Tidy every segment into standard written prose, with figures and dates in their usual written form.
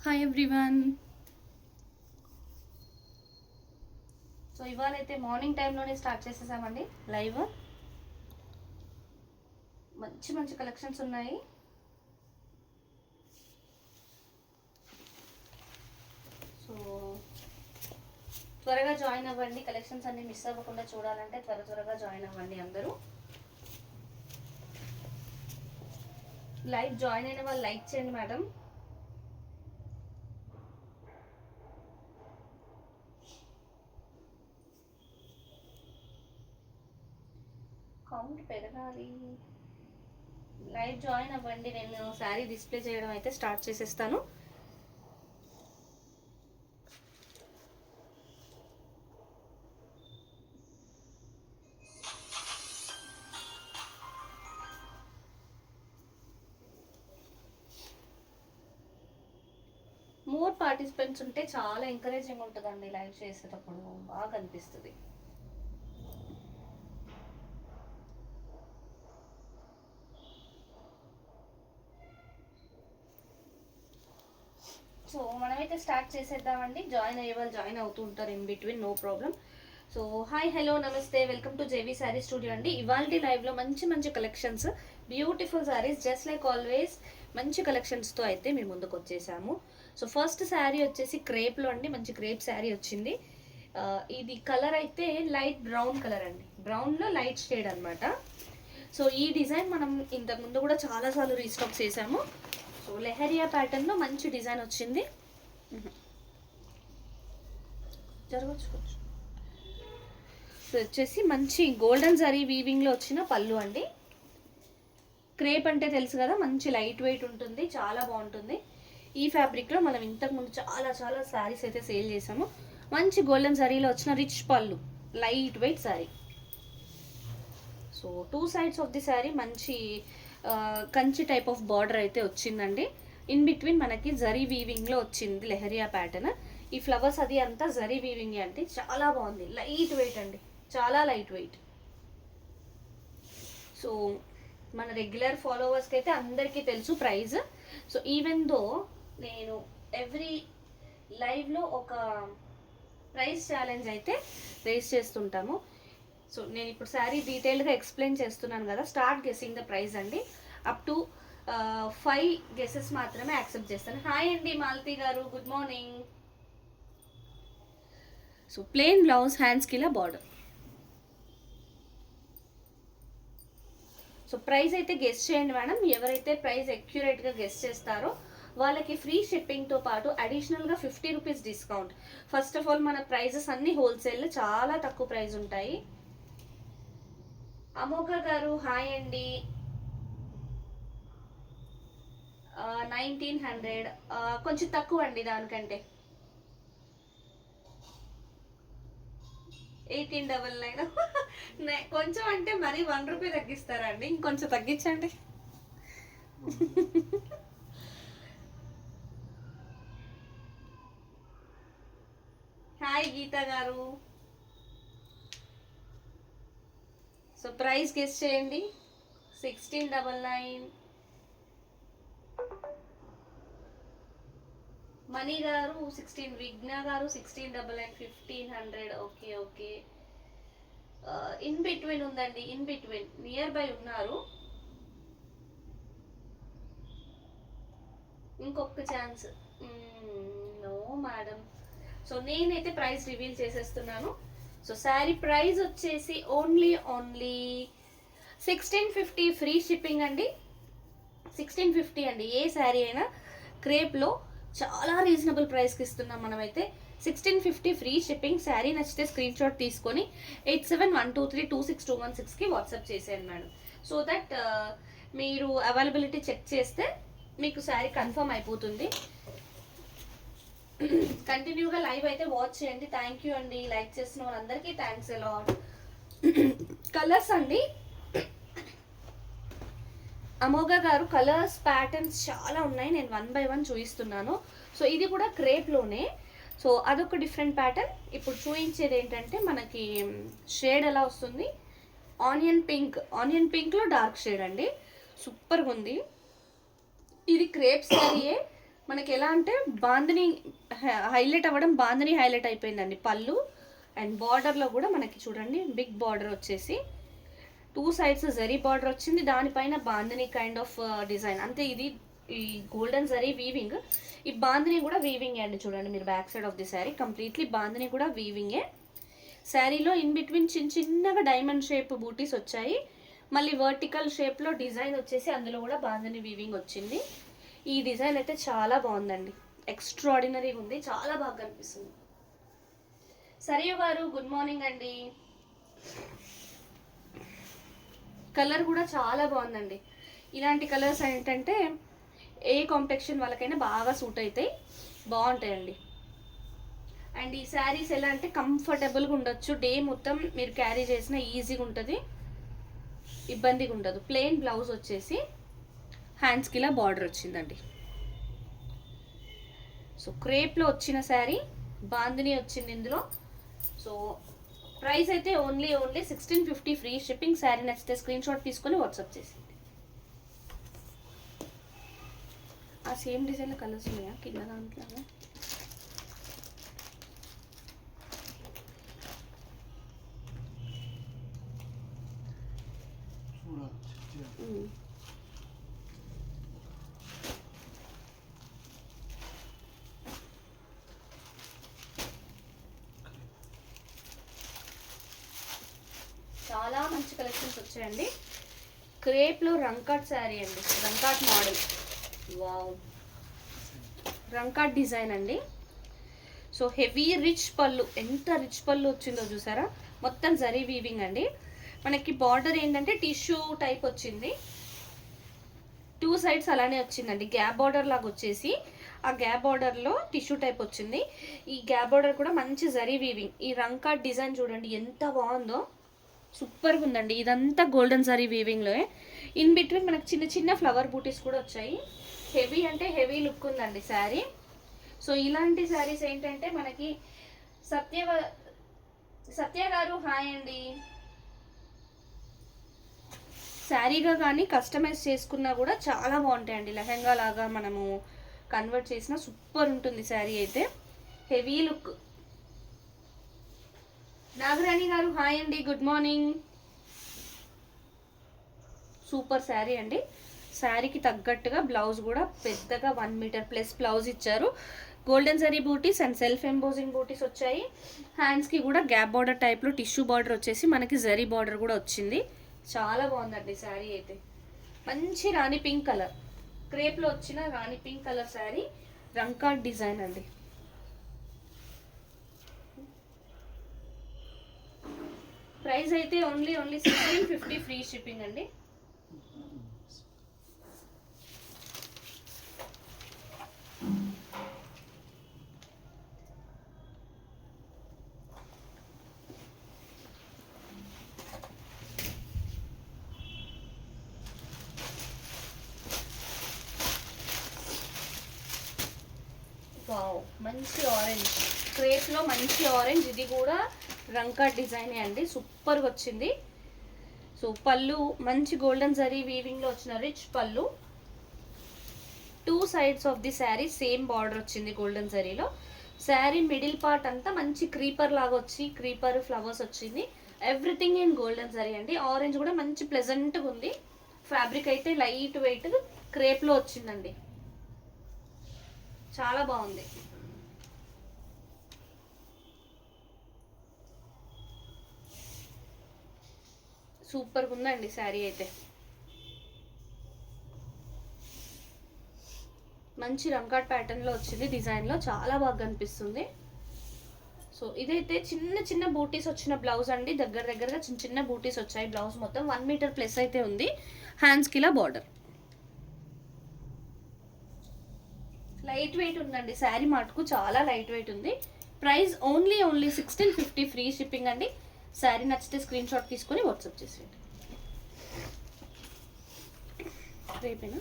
Hi everyone. So ఇవాళ అయితే morning టైంలోనే స్టార్ట్ చేసేసామండి లైవ్. మంచి మంచి కలెక్షన్స్ ఉన్నాయి. సో త్వరగా జాయిన్ అవ్వండి. కలెక్షన్స్ అన్ని మిస్ అవ్వకుండా చూడాలంటే త్వరగా జాయిన్ అవ్వండి అందరూ. లైవ్ జాయిన్ అయిన వాళ్ళు లైక్ చేయండి మేడం. కౌంట్ పెరగాలి. లైవ్ జాయిన్ అవ్వండి. నేను శారీ డిస్ప్లే చేయడం అయితే స్టార్ట్ చేసేస్తాను. మోర్ పార్టిసిపెంట్స్ ఉంటే చాలా ఎంకరేజింగ్ ఉంటుందండి. లైవ్ చేసేటప్పుడు బాగా అనిపిస్తుంది. సో మనమైతే స్టార్ట్ చేసేద్దామండి. జాయిన్ అయ్యే వాళ్ళు జాయిన్ అవుతూ ఉంటారు in between, no problem. So hi, hello, నమస్తే, welcome to JV sari studio అండి. ఇవాళ లైవ్లో మంచి మంచి collections, beautiful saris, just like always మంచి కలెక్షన్స్తో అయితే మేము ముందుకు వచ్చేసాము. సో ఫస్ట్ శారీ వచ్చేసి క్రేప్లో అండి. మంచి క్రేప్ శారీ వచ్చింది. ఇది కలర్ అయితే లైట్ బ్రౌన్ కలర్ అండి. బ్రౌన్లో లైట్ షేడ్ అనమాట. సో ఈ డిజైన్ మనం ఇంతకుముందు కూడా చాలాసార్లు రీస్టాక్ చేసాము. సో లెహరియా ప్యాటర్న్లో మంచి డిజైన్ వచ్చింది. జరగచ్చు. సో వచ్చేసి మంచి గోల్డెన్ జరీ వీవింగ్లో వచ్చిన పళ్ళు అండి. క్రేప్ అంటే తెలుసు కదా, మంచి లైట్ వెయిట్ ఉంటుంది, చాలా బాగుంటుంది. ఈ ఫ్యాబ్రిక్లో మనం ఇంతకుముందు చాలా చాలా శారీస్ అయితే సేల్ చేసాము. మంచి గోల్డెన్ జరీలో వచ్చిన రిచ్ పళ్ళు, light weight sari. So two sides of the sari మంచి కంచి టైప్ ఆఫ్ బార్డర్ అయితే వచ్చిందండి. ఇన్ బిట్వీన్ మనకి జరీ వీవింగ్లో వచ్చింది లెహరియా ప్యాటర్న్. ఈ ఫ్లవర్స్ అది అంతా జరీ వీవింగ్ అంటే చాలా బాగుంది. లైట్ వెయిట్ అండి, చాలా లైట్ వెయిట్. సో మన రెగ్యులర్ ఫాలోవర్స్కి అయితే అందరికీ తెలుసు ప్రైస్. సో ఈవెన్ దో నేను ఎవ్రీ లైవ్లో ఒక ప్రైస్ ఛాలెంజ్ అయితే రేస్ చేస్తుంటాము. సో నేను ఇప్పుడు శారీ డీటెయిల్గా ఎక్స్ప్లెయిన్ చేస్తున్నాను కదా. స్టార్ట్ గెస్సింగ్ ద ప్రైస్ అండి. అప్ టు 5 గెసెస్ మాత్రమే యాక్సెప్ట్ చేస్తాను. హాయ్ అండి మాలతి గారు, good morning. So plain blouse, హ్యాండ్స్కి ఇలా బార్డర్. సో ప్రైస్ అయితే గెస్ చేయండి మేడం. ఎవరైతే ప్రైస్ అక్యురేట్గా గెస్ చేస్తారో వాళ్ళకి ఫ్రీ షిప్పింగ్తో పాటు అడిషనల్గా 50 rupees discount. First of all మన ప్రైజెస్ అన్ని హోల్సేల్, చాలా తక్కువ ప్రైస్ ఉంటాయి. అమోఘ గారు హాయ్ అండి. 1900 కొంచెం తక్కువ అండి దానికంటే. 1899 కొంచెం అంటే మరి 1 రూపీ తగ్గిస్తారా అండి? ఇంకొంచెం తగ్గించండి. హాయ్ గీత గారు. సో ప్రైస్ గెస్ చేయండి. 1699. మనీ గారు 16, విఘ్న గారు 1699, 1500. Okay okay. ఇన్ బిట్వీన్ ఉందండి, ఇన్ బిట్వీన్ నియర్ బై ఉన్నారు. ఇంకొక ఛాన్స్. No madam. సో నేనైతే ప్రైస్ రివీల్ చేసేస్తున్నాను. సో శారీ ప్రైస్ వచ్చేసి ఓన్లీ 1650 ఫ్రీ షిప్పింగ్ అండి. 1650 అండి. ఏ శారీ అయినా క్రేప్లో చాలా రీజనబుల్ ప్రైస్కి ఇస్తున్నాం మనమైతే. 1650 ఫ్రీ షిప్పింగ్. శారీ నచ్చితే స్క్రీన్ షాట్ తీసుకొని 8712326216కి వాట్సాప్ చేసేయండి మేడం. సో దట్ మీరు అవైలబిలిటీ చెక్ చేస్తే మీకు శారీ కన్ఫర్మ్ అయిపోతుంది. కంటిన్యూగా లైవ్ అయితే వాచ్ చేయండి. థ్యాంక్ యూ అండి. లైక్ చేసిన వాళ్ళందరికీ థ్యాంక్స్ అలాట్. కలర్స్ అండి, అమోఘ గారు కలర్స్ ప్యాటర్న్స్ చాలా ఉన్నాయి. నేను 1 బై 1 చూపిస్తున్నాను. సో ఇది కూడా క్రేప్లోనే. సో అదొక డిఫరెంట్ ప్యాటర్న్. ఇప్పుడు చూపించేది ఏంటంటే మనకి షేడ్ ఎలా వస్తుంది, ఆనియన్ పింక్లో డార్క్ షేడ్ అండి. సూపర్గా ఉంది. ఇది క్రేప్ శారీయే మనకి ఎలా అంటే బాందిని హైలైట్ అవ్వడం, బాందిని హైలైట్ అయిపోయిందండి. పళ్ళు అండ్ బార్డర్లో కూడా మనకి చూడండి బిగ్ బార్డర్ వచ్చేసి 2 సైడ్స్ జరీ బార్డర్ వచ్చింది, దానిపైన బాందిని కైండ్ ఆఫ్ డిజైన్. అంతే, ఇది ఈ గోల్డెన్ జరీ వీవింగ్. ఈ బాందిని కూడా వీవింగ్ అండి. చూడండి మీరు back side of the sari completely bandhani కూడా వీవింగే. శారీలో ఇన్ బిట్వీన్ చిన్నగా డైమండ్ షేప్ బూటీస్ వచ్చాయి. మళ్ళీ వర్టికల్ షేప్లో డిజైన్ వచ్చేసి అందులో కూడా బాందిని వీవింగ్ వచ్చింది. ఈ డిజైన్ అయితే చాలా బాగుందండి, ఎక్స్ట్రాడినరీగా ఉంది, చాలా బాగా కనిపిస్తుంది. సరియు గారు గుడ్ మార్నింగ్ అండి. కలర్ కూడా చాలా బాగుందండి. ఇలాంటి కలర్స్ ఏంటంటే ఏ కాంప్లెక్షన్ వాళ్ళకైనా బాగా సూట్ అవుతాయి, బాగుంటాయండి. అండ్ ఈ శారీస్ ఎలా అంటే కంఫర్టబుల్గా ఉండొచ్చు, డే మొత్తం మీరు క్యారీ చేసిన ఈజీగా ఉంటుంది, ఇబ్బందిగా ఉండదు. ప్లెయిన్ బ్లౌజ్ వచ్చేసి హ్యాండ్స్కి ఇలా బార్డర్ వచ్చిందండి. సో క్రేప్లో వచ్చిన శారీ, బాందిని వచ్చింది ఇందులో. సో ప్రైస్ అయితే ఓన్లీ 1650 ఫ్రీ షిప్పింగ్. శారీ నచ్చితే స్క్రీన్ షాట్ తీసుకొని వాట్సాప్ చేసింది. ఆ సేమ్ డిజైన్లో కలర్స్ ఉన్నాయా కింద దాంట్లో? చాలా మంచి కలెక్షన్స్ వచ్చాయండి. క్రేప్లో రంకాట్ శారీ అండి, రంకాట్ మోడల్. వావ్, రంకాట్ డిజైన్ అండి. సో హెవీ రిచ్ పళ్ళు, ఎంత రిచ్ పళ్ళు వచ్చిందో చూసారా, మొత్తం జరీ వీవింగ్ అండి. మనకి బార్డర్ ఏంటంటే టిష్యూ టైప్ వచ్చింది, 2 సైడ్స్ అలానే వచ్చిందండి. గ్యాప్ బార్డర్ లాగా వచ్చేసి ఆ గ్యాప్ బార్డర్లో టిష్యూ టైప్ వచ్చింది. ఈ గ్యాప్ బార్డర్ కూడా మంచి జరీ వీవింగ్. ఈ రంకాట్ డిజైన్ చూడండి ఎంత బాగుందో, సూపర్గా ఉందండి. ఇదంతా గోల్డెన్ జరీ వీవింగ్లో. ఇన్ బిట్వీన్ మనకు చిన్న చిన్న ఫ్లవర్ బూటీస్ కూడా వచ్చాయి. హెవీ అంటే హెవీ లుక్ ఉందండి శారీ. సో ఇలాంటి శారీస్ ఏంటంటే మనకి సత్య గారు హాయ్ అండి. శారీగా కానీ కస్టమైజ్ చేసుకున్నా కూడా చాలా బాగుంటాయండి. లెహంగా లాగా మనము కన్వర్ట్ చేసినా సూపర్ ఉంటుంది శారీ అయితే, హెవీ లుక్. నాగరాణి గారు హాయ్ అండి, గుడ్ మార్నింగ్. సూపర్ శారీ అండి. శారీకి తగ్గట్టుగా బ్లౌజ్ కూడా పెద్దగా 1 మీటర్ ప్లస్ బ్లౌజ్ ఇచ్చారు. గోల్డెన్ జరీ బూటీస్ అండ్ సెల్ఫ్ ఎంబోజింగ్ బూటీస్ వచ్చాయి. హ్యాండ్స్కి కూడా గ్యాప్ బార్డర్ టైప్లో టిష్యూ బార్డర్ వచ్చేసి మనకి జరీ బార్డర్ కూడా వచ్చింది. చాలా బాగుందండి శారీ అయితే. మంచి రాణి పింక్ కలర్, క్రేప్లో వచ్చిన రాణి పింక్ కలర్ శారీ, రంకాట్ డిజైన్ అండి. ప్రైస్ అయితే ఓన్లీ 1650 ఫ్రీ షిప్పింగ్ అండి. వావ్, మంచి ఆరెంజ్, క్రేప్లో మంచి ఆరెంజ్. ఇది కూడా రంకాట్ డిజైనే అండి, సూపర్గా వచ్చింది. సో పళ్ళు మంచి గోల్డెన్ జరీ వీవింగ్లో వచ్చిన రిచ్ పళ్ళు. 2 sides of the sari same border వచ్చింది గోల్డెన్ జరీలో. శారీ మిడిల్ పార్ట్ అంతా మంచి క్రీపర్ లాగా వచ్చి క్రీపర్ ఫ్లవర్స్ వచ్చింది. ఎవ్రీథింగ్ ఇన్ గోల్డెన్ జరీ అండి. ఆరెంజ్ కూడా మంచి ప్లెజెంట్గా ఉంది. ఫ్యాబ్రిక్ అయితే లైట్ వెయిట్ క్రేప్లో వచ్చిందండి, చాలా బాగుంది. సూపర్గా ఉందండి శారీ అయితే. మంచి రంకాట్ ప్యాటర్న్లో వచ్చింది, డిజైన్లో చాలా బాగా కనిపిస్తుంది. సో ఇదైతే చిన్న చిన్న బూటీస్ వచ్చిన బ్లౌజ్ అండి. దగ్గరగా చిన్న చిన్న బూటీస్ వచ్చాయి. బ్లౌజ్ మొత్తం 1 మీటర్ ప్లస్ అయితే ఉంది. హ్యాండ్స్కి ఇలా బార్డర్. లైట్ వెయిట్ ఉందండి శారీ, మటుకు చాలా లైట్ వెయిట్ ఉంది. ప్రైస్ ఓన్లీ 1650 ఫ్రీ షిప్పింగ్ అండి. శారీ నచ్చితే స్క్రీన్ షాట్ తీసుకొని వాట్సాప్ చేసేయండి. రేపేనా?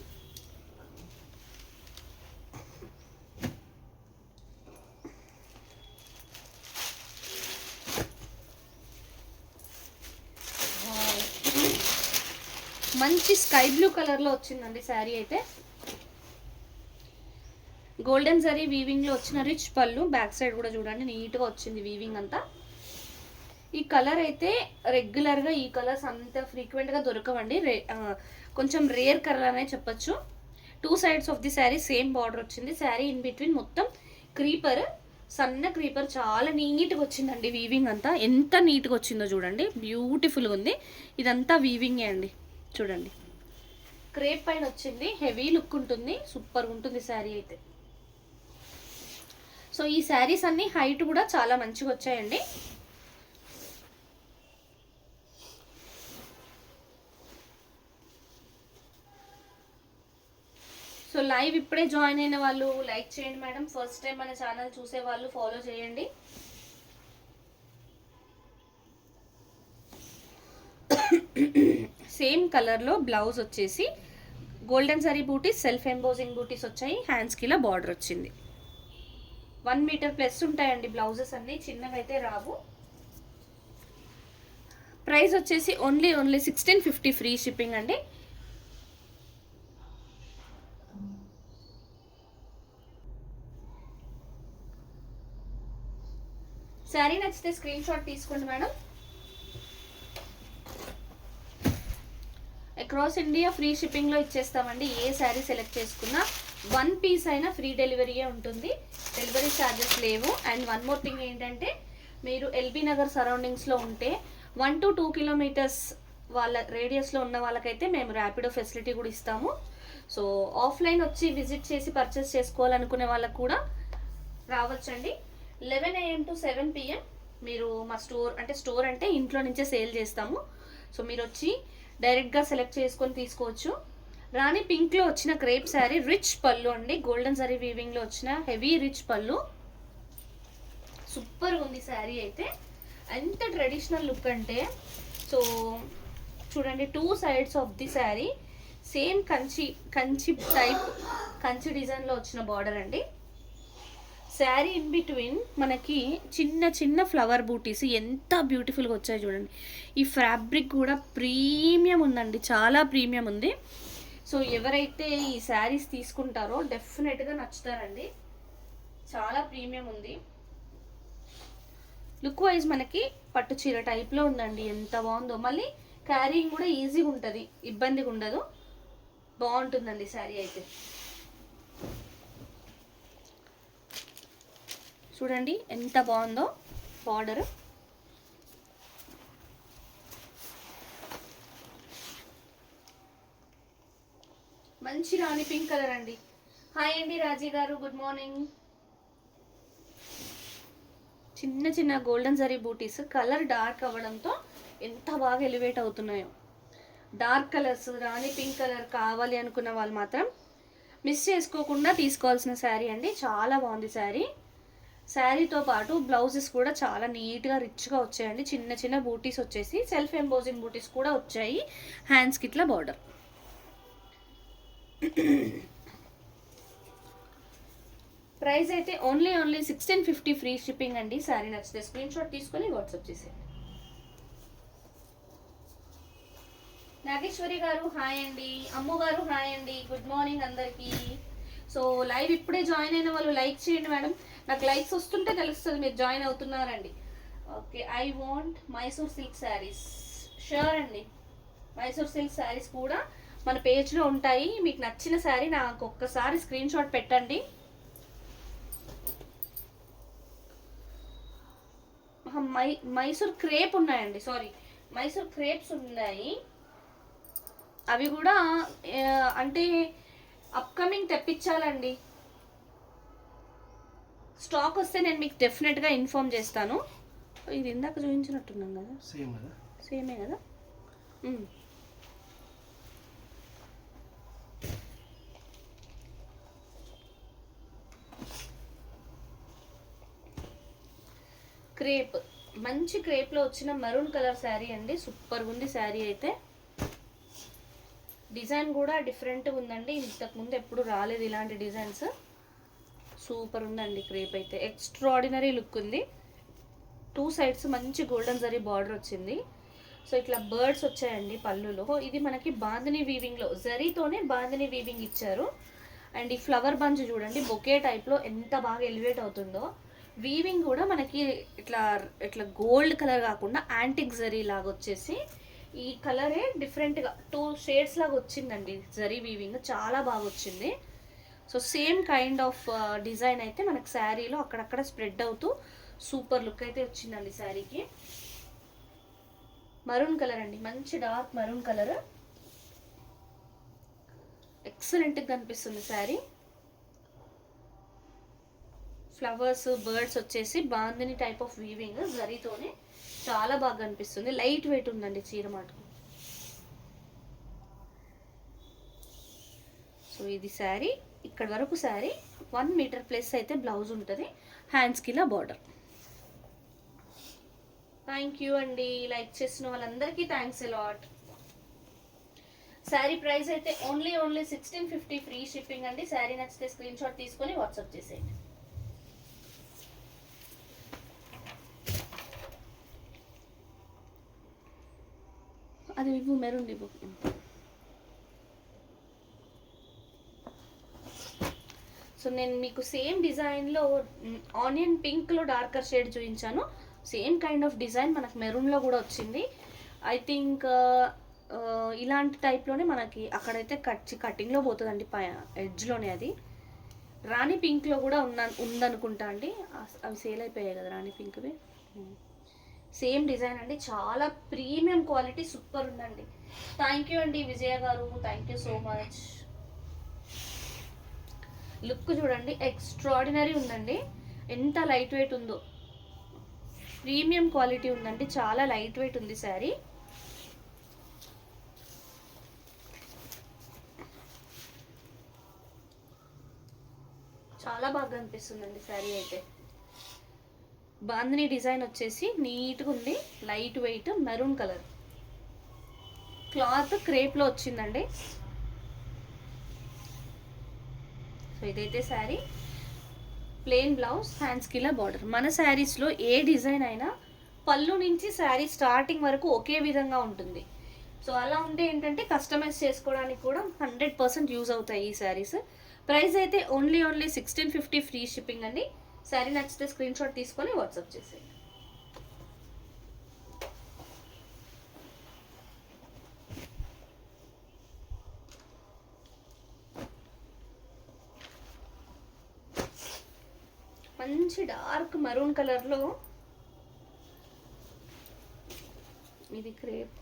మంచి స్కై బ్లూ కలర్లో వచ్చిందండి శారీ అయితే. గోల్డెన్ జరీ వీవింగ్లో వచ్చిన రిచ్ పళ్ళు. బ్యాక్ సైడ్ కూడా చూడండి నీట్గా వచ్చింది వీవింగ్ అంతా. ఈ కలర్ అయితే రెగ్యులర్గా ఈ కలర్స్ అంత ఫ్రీక్వెంట్గా దొరకవండి, కొంచెం రేర్ కలర్ అనే చెప్పచ్చు. 2 sides of the sari same border వచ్చింది. శారీ ఇన్ బిట్వీన్ మొత్తం క్రీపర్, సన్న క్రీపర్, చాలా నీట్గా వచ్చిందండి వీవింగ్ అంతా. ఎంత నీట్గా వచ్చిందో చూడండి, బ్యూటిఫుల్గా ఉంది. ఇదంతా వీవింగే అండి, చూడండి క్రేప్ పైన వచ్చింది. హెవీ లుక్ ఉంటుంది, సూపర్గా ఉంటుంది శారీ అయితే. సో ఈ శారీస్ అన్ని హైట్ కూడా చాలా మంచిగా వచ్చాయండి. సో లైవ్ ఇప్పుడే జాయిన్ అయిన వాళ్ళు లైక్ చేయండి మేడం. ఫస్ట్ టైం మన ఛానల్ చూసే వాళ్ళు ఫాలో చేయండి. సేమ్ కలర్లో బ్లౌజ్ వచ్చేసి గోల్డెన్ జరీ బూటీస్, సెల్ఫ్ ఎంబోజింగ్ బూటీస్ వచ్చాయి. హ్యాండ్స్కి ఇలా బార్డర్ వచ్చింది. 1 మీటర్ ప్లస్ ఉంటాయండి బ్లౌజెస్ అన్నీ, చిన్నగా అయితే రావు. ప్రైస్ వచ్చేసి ఓన్లీ 1650 ఫ్రీ షిప్పింగ్ అండి. శారీ నచ్చితే స్క్రీన్ షాట్ తీసుకోండి మేడం. అక్రాస్ ఇండియా ఫ్రీ షిప్పింగ్లో ఇచ్చేస్తామండి. ఏ శారీ సెలెక్ట్ చేసుకున్నా 1 పీస్ అయినా ఫ్రీ డెలివరీయే ఉంటుంది, డెలివరీ ఛార్జెస్ లేవు. అండ్ వన్ మోర్ థింగ్ ఏంటంటే, మీరు ఎల్బీ నగర్ సరౌండింగ్స్లో ఉంటే 1 to 2 kilometers వాళ్ళ రేడియస్లో ఉన్న వాళ్ళకైతే మేము ర్యాపిడో ఫెసిలిటీ కూడా ఇస్తాము. సో ఆఫ్లైన్ వచ్చి విజిట్ చేసి పర్చేస్ చేసుకోవాలనుకునే వాళ్ళకు కూడా రావచ్చండి. 11 AM to 7 PM మీరు మా స్టోర్ అంటే ఇంట్లో నుంచే సేల్ చేస్తాము. సో మీరు వచ్చి డైరెక్ట్గా సెలెక్ట్ చేసుకొని తీసుకోవచ్చు. రాణి పింక్లో వచ్చిన క్రేప్ శారీ, రిచ్ పళ్ళు అండి, గోల్డెన్ జరీ వీవింగ్లో వచ్చిన హెవీ రిచ్ పళ్ళు. సూపర్గా ఉంది శారీ అయితే, ఎంత ట్రెడిషనల్ లుక్ అంటే. సో చూడండి 2 sides of the sari same Kanchi type, Kanchi డిజైన్లో వచ్చిన బార్డర్ అండి. శారీ ఇన్ బిట్వీన్ మనకి చిన్న చిన్న ఫ్లవర్ బూటీస్ ఎంత బ్యూటిఫుల్గా వచ్చాయి చూడండి. ఈ ఫ్యాబ్రిక్ కూడా ప్రీమియం ఉందండి, చాలా ప్రీమియం ఉంది. సో ఎవరైతే ఈ శారీస్ తీసుకుంటారో డెఫినెట్గా నచ్చుతారండి, చాలా ప్రీమియం ఉంది. లుక్ వైజ్ మనకి పట్టు చీర టైప్లో ఉందండి, ఎంత బాగుందో. మళ్ళీ క్యారీయింగ్ కూడా ఈజీగా ఉంటుంది, ఇబ్బందిగా ఉండదు, బాగుంటుందండి శారీ అయితే. చూడండి ఎంత బాగుందో బార్డర్. మంచి రాణి పింక్ కలర్ అండి. హాయ్ అండి రాజీ గారు, గుడ్ మార్నింగ్. చిన్న చిన్న గోల్డెన్ జరీ బూటీస్, కలర్ డార్క్ అవ్వడంతో ఎంత బాగా ఎలివేట్ అవుతున్నాయో. డార్క్ కలర్స్, రాణి పింక్ కలర్ కావాలి అనుకున్న వాళ్ళు మాత్రం మిస్ చేసుకోకుండా తీసుకోవాల్సిన శారీ అండి. చాలా బాగుంది శారీ. శారీతో పాటు బ్లౌజెస్ కూడా చాలా నీట్గా రిచ్గా వచ్చాయండి. చిన్న చిన్న బూటీస్ వచ్చేసి సెల్ఫ్ ఎంబోజింగ్ బూటీస్ కూడా వచ్చాయి. హ్యాండ్స్కి ఇట్లా బార్డర్. ప్రైస్ అయితే ఓన్లీ 1650 ఫ్రీ షిప్పింగ్ అండి. శారీ నచ్చితే స్క్రీన్ షాట్ తీసుకొని వాట్సాప్ చేసేయండి. నాగేశ్వరి గారు హాయ్ అండి, అమ్ము గారు హాయ్ అండి, గుడ్ మార్నింగ్ అందరికీ. సో లైవ్ ఇప్పుడే జాయిన్ అయిన వాళ్ళు లైక్ చేయండి మేడం, నాకు లైక్స్ వస్తుంటే తెలుస్తుంది మీరు జాయిన్ అవుతున్నారండి. Okay, I want Mysore silk saris. Sure అండి, మైసూర్ సిల్క్ శారీస్ కూడా మన పేజ్లో ఉంటాయి. మీకు నచ్చిన శారీ నాకు ఒక్కసారి స్క్రీన్ షాట్ పెట్టండి. మైసూర్ క్రేప్ ఉన్నాయండి, సారీ మైసూర్ క్రేప్స్ ఉన్నాయి. అవి కూడా అంటే అప్కమింగ్ తెప్పించాలండి. స్టాక్ వస్తే నేను మీకు డెఫినెట్గా ఇన్ఫార్మ్ చేస్తాను. ఇది ఇందాక చూపించినట్టున్నాం కదా, సేమే కదా. క్రేప్, మంచి క్రేప్లో వచ్చిన మరూన్ కలర్ శారీ అండి, సూపర్గా ఉంది శారీ అయితే. డిజైన్ కూడా డిఫరెంట్గా ఉందండి, ఇంతకుముందు ఎప్పుడు రాలేదు ఇలాంటి డిజైన్స్. సూపర్ ఉందండి క్రేప్ అయితే, ఎక్స్ట్రాడినరీ లుక్ ఉంది. 2 sides మంచి గోల్డెన్ జరీ బార్డర్ వచ్చింది. సో ఇట్లా బర్డ్స్ వచ్చాయండి పళ్ళులో. ఇది మనకి బాందిని వీవింగ్లో, జరీతోనే బాందిని వీవింగ్ ఇచ్చారు. అండ్ ఈ ఫ్లవర్ బంచ్ చూడండి బొకే టైప్లో ఎంత బాగా ఎలివేట్ అవుతుందో. వీవింగ్ కూడా మనకి ఇట్లా ఇట్లా గోల్డ్ కలర్ కాకుండా యాంటిక్ జరీ లాగా వచ్చేసి ఈ కలరే డిఫరెంట్గా 2 షేడ్స్ లాగా వచ్చిందండి. జరీ వీవింగ్ చాలా బాగా వచ్చింది. So same kind of design అయితే మనకు శారీలో అక్కడక్కడ స్ప్రెడ్ అవుతూ సూపర్ లుక్ అయితే వచ్చిందండి శారీకి. మరూన్ కలర్ అండి, మంచి డార్క్ మరూన్ కలర్, ఎక్సలెంట్గా కనిపిస్తుంది శారీ. ఫ్లవర్స్ బర్డ్స్ వచ్చేసి బాందిని టైప్ ఆఫ్ వీవింగ్ జరీతోనే చాలా బాగా కనిపిస్తుంది. లైట్ వెయిట్ ఉందండి చీర మాటకు. సో ఇది శారీ, ఇక్కడ వరకు శారీ 1 మీటర్ ప్లస్ అయితే బ్లౌజ్ ఉంటుంది. హ్యాండ్స్కి ఇలా బార్డర్. థ్యాంక్ యూ అండి, లైక్ చేసిన వాళ్ళందరికీ థ్యాంక్స్ అలాట్. శారీ ప్రైస్ అయితే ఓన్లీ 1650 ఫ్రీ షిప్పింగ్ అండి. శారీ నచ్చితే స్క్రీన్ షాట్ తీసుకొని వాట్సాప్ చేసేయండి. అది ఇవ్వు, మెరూన్ ఇవ్వు. సో నేను మీకు సేమ్ డిజైన్లో ఆనియన్ పింక్లో డార్కర్ షేడ్ చూపించాను. సేమ్ కైండ్ ఆఫ్ డిజైన్ మనకు మెరూన్లో కూడా వచ్చింది. ఐ థింక్ ఇలాంటి టైప్లోనే మనకి అక్కడైతే కటింగ్లో పోతుందండి, ఎడ్జ్లోనే. అది రాణి పింక్లో కూడా ఉందనుకుంటా అండి. అవి సేల్ అయిపోయాయి కదా రాణి పింక్వి. సేమ్ డిజైన్ అండి, చాలా ప్రీమియం క్వాలిటీ, సూపర్ ఉందండి. థ్యాంక్ యూ అండి విజయ గారు, thank you so much. Look చూడండి ఎక్స్ట్రాడినరీ ఉందండి, ఎంత లైట్ వెయిట్ ఉందో. ప్రీమియం క్వాలిటీ ఉందండి, చాలా లైట్ వెయిట్ ఉంది శారీ. చాలా బాగా అనిపిస్తుందండి శారీ అయితే. బాందిని డిజైన్ వచ్చేసి నీట్గా ఉంది, light weight maroon colour. Cloth క్రేప్లో వచ్చిందండి. సో ఇదైతే శారీ, ప్లెయిన్ బ్లౌజ్, హ్యాండ్స్కి ఇలా బార్డర్. మన శారీస్లో ఏ డిజైన్ అయినా పళ్ళు నుంచి శారీ స్టార్టింగ్ వరకు ఒకే విధంగా ఉంటుంది. సో అలా ఉంటే ఏంటంటే కస్టమైజ్ చేసుకోవడానికి కూడా 100% యూజ్ అవుతాయి ఈ శారీస్. ప్రైస్ అయితే ఓన్లీ 1650 ఫ్రీ షిప్పింగ్ అండి. శారీ నచ్చితే స్క్రీన్ షాట్ తీసుకొని వాట్సాప్ చేసేయండి. మంచి డార్క్ మరూన్ కలర్లో ఇది క్రేప్.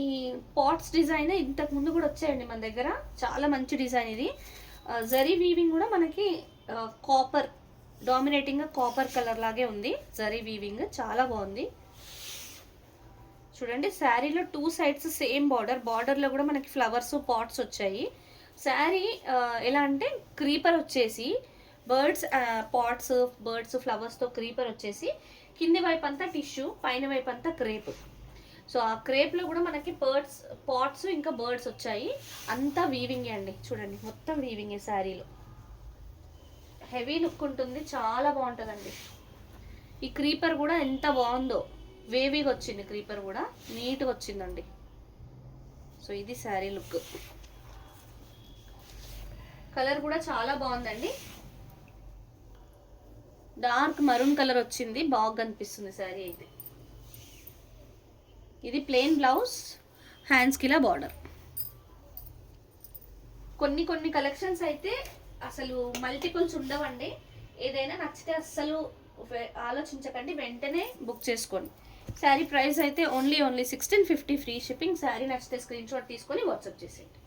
ఈ పాట్స్ డిజైన్ ఇంతకు ముందు కూడా వచ్చాయండి మన దగ్గర, చాలా మంచి డిజైన్ ఇది. జరీ వీవింగ్ కూడా మనకి కాపర్ డామినేటింగ్గా కాపర్ కలర్ లాగే ఉంది. జరీ వీవింగ్ చాలా బాగుంది చూడండి. శారీలో 2 సైడ్స్ సేమ్ బార్డర్లో కూడా మనకి ఫ్లవర్స్ పాట్స్ వచ్చాయి. శారీ ఎలా అంటే క్రీపర్ వచ్చేసి బర్డ్స్ పాట్స్, బర్డ్స్ ఫ్లవర్స్తో క్రీపర్ వచ్చేసి కింది వైపు అంతా టిష్యూ, పైన వైపు అంతా క్రేప్. సో ఆ క్రేప్లో కూడా మనకి పాట్స్ ఇంకా బర్డ్స్ వచ్చాయి. అంతా వీవింగే అండి చూడండి, మొత్తం వీవింగే. శారీలో హెవీ లుక్ ఉంటుంది, చాలా బాగుంటుందండి. ఈ క్రీపర్ కూడా ఎంత బాగుందో, వేవీగా వచ్చింది. క్రీపర్ కూడా నీట్గా వచ్చిందండి. సో ఇది శారీ లుక్. కలర్ కూడా చాలా బాగుందండి, డార్క్ మరూన్ కలర్ వచ్చింది, బాగా కనిపిస్తుంది శారీ అయితే. ఇది ప్లెయిన్ బ్లౌజ్, హ్యాండ్స్కి ఇలా బార్డర్. కొన్ని కలెక్షన్స్ అయితే అసలు మల్టిపుల్స్ ఉండవండి. ఏదైనా నచ్చితే అస్సలు ఆలోచించకండి, వెంటనే బుక్ చేసుకోండి. శారీ ప్రైస్ అయితే ఓన్లీ 1650 ఫ్రీ షిప్పింగ్. శారీ నచ్చితే స్క్రీన్ షాట్ తీసుకొని వాట్సాప్ చేసేయండి.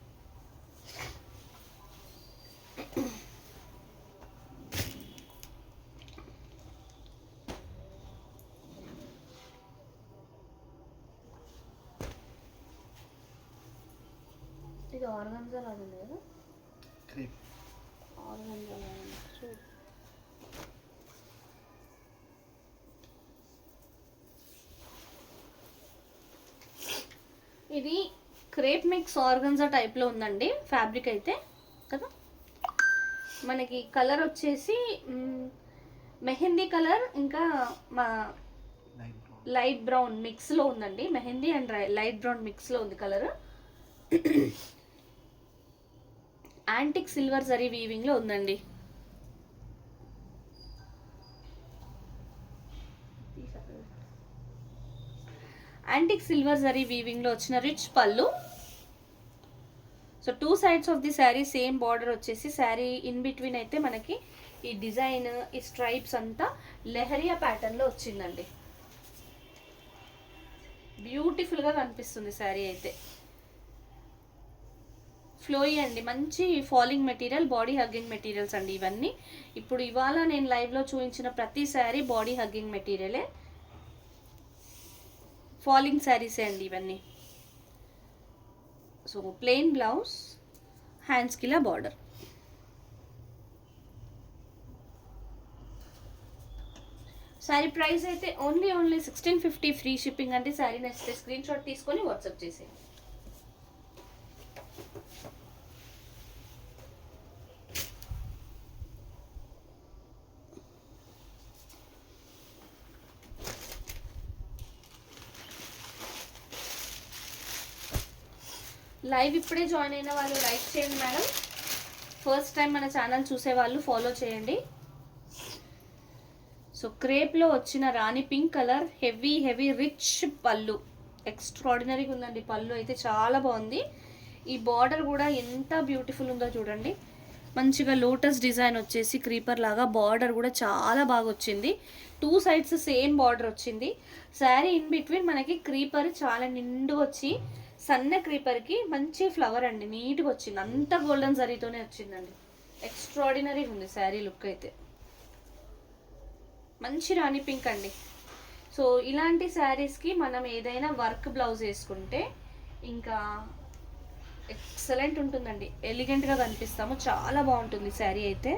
ఇది ఆర్గన్జా లాగా ఉంది కదా, ఆర్గన్జా లాగా. ఇది క్రేప్ మిక్స్ ఆర్గన్జా టైప్లో ఉందండి ఫ్యాబ్రిక్ అయితే కదా. మనకి కలర్ వచ్చేసి మెహందీ కలర్ ఇంకా లైట్ బ్రౌన్ మిక్స్లో ఉందండి. మెహందీ అండ్ లైట్ బ్రౌన్ మిక్స్లో ఉంది కలర్. యాంటిక్ సిల్వర్ జరీ వీవింగ్లో ఉందండి. యాంటిక్ సిల్వర్ జరీ వీవింగ్లో వచ్చిన రిచ్ పళ్ళు. So 2 sides of the sari same border వచ్చేసి, శారీ ఇన్ బిట్వీన్ అయితే మనకి ఈ డిజైన్, ఈ స్ట్రైప్స్ అంతా లెహరియా ప్యాటర్న్లో వచ్చిందండి. బ్యూటిఫుల్గా కనిపిస్తుంది శారీ అయితే. ఫ్లోయీ అండి, మంచి falling material, body hugging materials అండి ఇవన్నీ. ఇప్పుడు ఇవాళ నేను లైవ్లో చూపించిన ప్రతి శారీ బాడీ హగ్గింగ్ మెటీరియలే, ఫాలింగ్ శారీసే అండి ఇవన్నీ. సో ప్లెయిన్ బ్లౌజ్, హ్యాండ్స్కి ఇలా బార్డర్. శారీ ప్రైస్ అయితే ఓన్లీ 1650 ఫ్రీ షిప్పింగ్ అండి. శారీ నచ్చితే స్క్రీన్ షాట్ తీసుకొని వాట్సాప్ చేసేయండి. లైవ్ ఇప్పుడే జాయిన్ అయిన వాళ్ళు లైక్ చేయండి మేడం. ఫస్ట్ టైం మన ఛానల్ చూసే వాళ్ళు ఫాలో చేయండి. సో క్రేప్లో వచ్చిన రాణి పింక్ కలర్, హెవీ రిచ్ పళ్ళు, ఎక్స్ట్రాడినరీగా ఉందండి. పళ్ళు అయితే చాలా బాగుంది. ఈ బార్డర్ కూడా ఎంత బ్యూటిఫుల్ ఉందో చూడండి. మంచిగా లోటస్ డిజైన్ వచ్చేసి క్రీపర్ లాగా బార్డర్ కూడా చాలా బాగా వచ్చింది. 2 sides సేమ్ బార్డర్ వచ్చింది. శారీ ఇన్ బిట్వీన్ మనకి క్రీపర్ చాలా నిండుగా వచ్చి, సన్న క్రీపర్కి మంచి ఫ్లవర్ అండి, నీట్గా వచ్చింది. అంతా గోల్డెన్ జరీతోనే వచ్చిందండి. ఎక్స్ట్రాడినరీగా ఉంది శారీ లుక్ అయితే. మంచి రాణి పింక్ అండి. సో ఇలాంటి శారీస్కి మనం ఏదైనా వర్క్ బ్లౌజ్ వేసుకుంటే ఇంకా ఎక్సలెంట్ ఉంటుందండి, ఎలిగెంట్గా కనిపిస్తాము. చాలా బాగుంటుంది శారీ అయితే.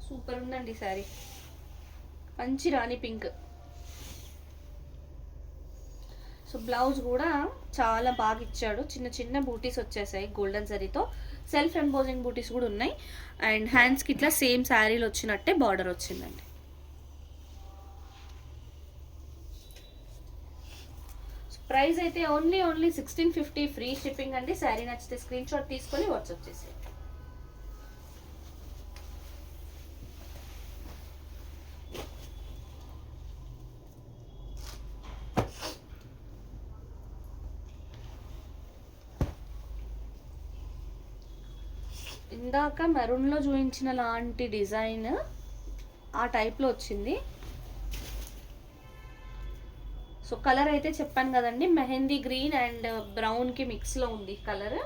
సూపర్ ఉందండి శారీ, మంచి రాణి పింక్. సో బ్లౌజ్ కూడా చాలా బాగా ఇచ్చాడు. చిన్న బూటీస్ వచ్చేసాయి గోల్డెన్ జరీతో, సెల్ఫ్ ఎంబోజింగ్ బూటీస్ కూడా ఉన్నాయి. అండ్ హ్యాండ్స్కి ఇట్లా సేమ్ శారీలో వచ్చినట్టే బార్డర్ వచ్చిందండి. ప్రైస్ అయితే ఓన్లీ 1650 ఫ్రీ షిప్పింగ్ అండి. శారీ నచ్చితే స్క్రీన్ షాట్ తీసుకొని వాట్సాప్ చేసేయండి. ఇందాక మెరూన్లో చూపించిన లాంటి డిజైన్ ఆ టైప్లో వచ్చింది. సో కలర్ అయితే చెప్పాను కదండి, మెహందీ గ్రీన్ అండ్ బ్రౌన్కి మిక్స్లో ఉంది కలర్.